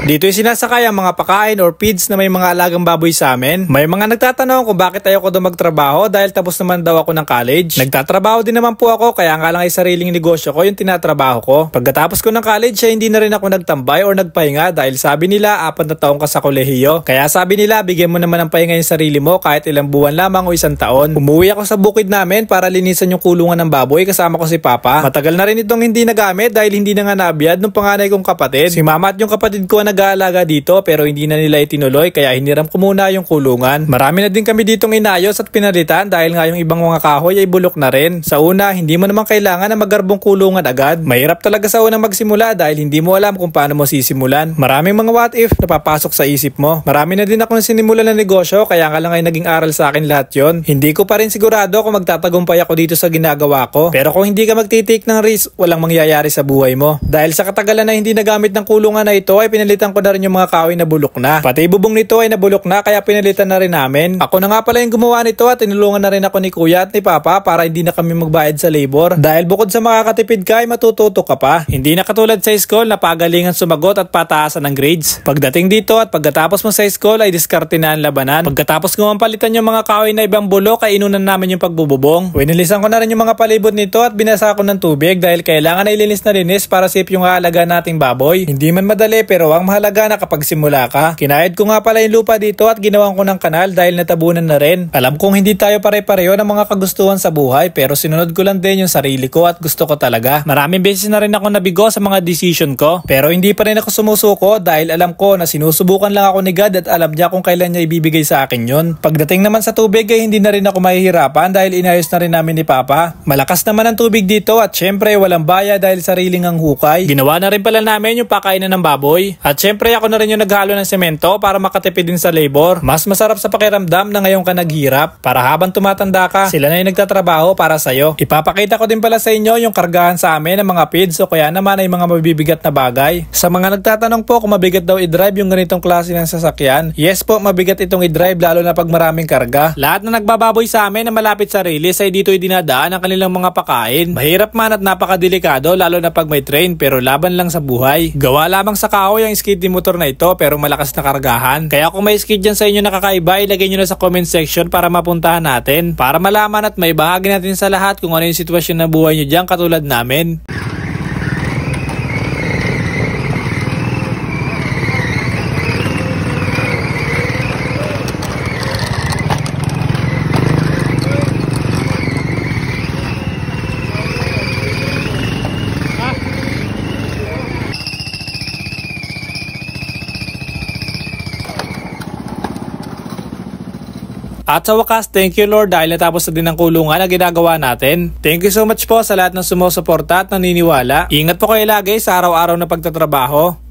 Dito yung sinasakay ang mga pakain or feeds na may mga alagang baboy sa amin. May mga nagtatanong kung bakit ayoko daw magtrabaho dahil tapos naman daw ako ng college. Nagtatrabaho din naman po ako kaya nga lang ay sariling negosyo ko yung tinatrabaho ko. Pagkatapos ko ng college ay hindi na rin ako nagtambay or nagpahinga dahil sabi nila 4 na taon ka sa kolehiyo. Kaya sabi nila bigyan mo naman ng pahinga yung sarili mo kahit ilang buwan lamang o 1 taon. Umuwi ako sa bukid namin para linisan yung kulungan ng baboy kasama ko si Papa. Matagal na rin itong hindi nagamit dahil hindi na nga nabiyad nung panganay kong kapatid. Si Mama at yung kapatid ko nag-aalaga dito pero hindi na nila itinuloy kaya hiniram ko muna yung kulungan. Marami na din kami ditong inayos at pinalitan dahil nga yung ibang mga kahoy ay bulok na rin. Sa una, hindi mo naman kailangan na magarbong kulungan agad. Mahirap talaga sa unang magsimula dahil hindi mo alam kung paano mo sisimulan. Maraming mga what if na papasok sa isip mo. Marami na din akong sinimulan na negosyo kaya nga lang ay naging aral sa akin lahat yon. Hindi ko pa rin sigurado kung magtatagumpay ako dito sa ginagawa ko. Pero kung hindi ka magtitake ng risk, walang mangyayari sa buhay mo. Dahil sa katagalan na hindi nagamit ng kulungan na ito ay pinalitan ko na rin yung mga kahoy na bulok na. Pati bubong nito ay nabulok na kaya pinalitan na rin namin. Ako na nga pala yung gumawa nito at tinulungan na rin ako ni Kuya at ni Papa para hindi na kami magbayad sa labor. Dahil bukod sa makakatipid ka ay matututo ka pa. Hindi na katulad sa school na pagalingan sumagot at pataasan ng grades. Pagdating dito at pagkatapos mo sa school ay diskarte na ang labanan. Pagkatapos ko palitan yung mga kahoy na ibang bulok ay inunan namin yung pagbububong. Winilisan ko na rin yung mga palibot nito at binasa ko ng tubig dahil kailangan na ilinis na linis para safe yung aalaga nating baboy. Hindi man madali pero ang mahalaga na kapag simula ka. Kinayad ko nga pala yung lupa dito at ginawan ko ng kanal dahil natabunan na rin. Alam kong hindi tayo pare-pareho ng mga kagustuhan sa buhay pero sinunod ko lang din yung sarili ko at gusto ko talaga. Maraming beses na rin ako nabigo sa mga decision ko pero hindi pa rin ako sumusuko dahil alam ko na sinusubukan lang ako ni God at alam niya kung kailan niya ibibigay sa akin yun. Pagdating naman sa tubig ay hindi na rin ako mahihirapan dahil inayos na rin namin ni Papa. Malakas naman ang tubig dito at syempre walang baya dahil sariling ang hukay. Ginawa na rin pala namin yung pakainan ng baboy. At syempre ako na rin yung naghalo ng semento para makatipid din sa labor. Mas masarap sa pakiramdam na ngayon ka naghirap para habang tumatanda ka, sila na yung nagtatrabaho para sa'yo. Ipapakita ko din pala sa inyo yung kargahan sa amin ng mga feeds o kaya naman ay mga mabibigat na bagay. Sa mga nagtatanong po kung mabigat daw i-drive yung ganitong klase ng sasakyan, yes po, mabigat itong i-drive lalo na pag maraming karga. Lahat na nagbababoy sa amin na malapit sa release ay dito dinadaan ang kanilang mga pakain. Mahirap man at napakadelikado lalo na pag may train pero laban lang sa buhay. Gawa lamang sa kahoy ang skid motor na ito pero malakas na kargahan. Kaya kung may skid dyan sa inyo na kakaiba, ilagay nyo na sa comment section para mapuntahan natin. Para malaman at may bahagi natin sa lahat kung ano yung sitwasyon ng buhay nyo dyan katulad namin. At sa wakas, thank you Lord dahil natapos na din ang kulungan na ginagawa natin. Thank you so much po sa lahat ng sumusuporta at naniniwala. Ingat po kayo lagi sa araw-araw na pagtatrabaho.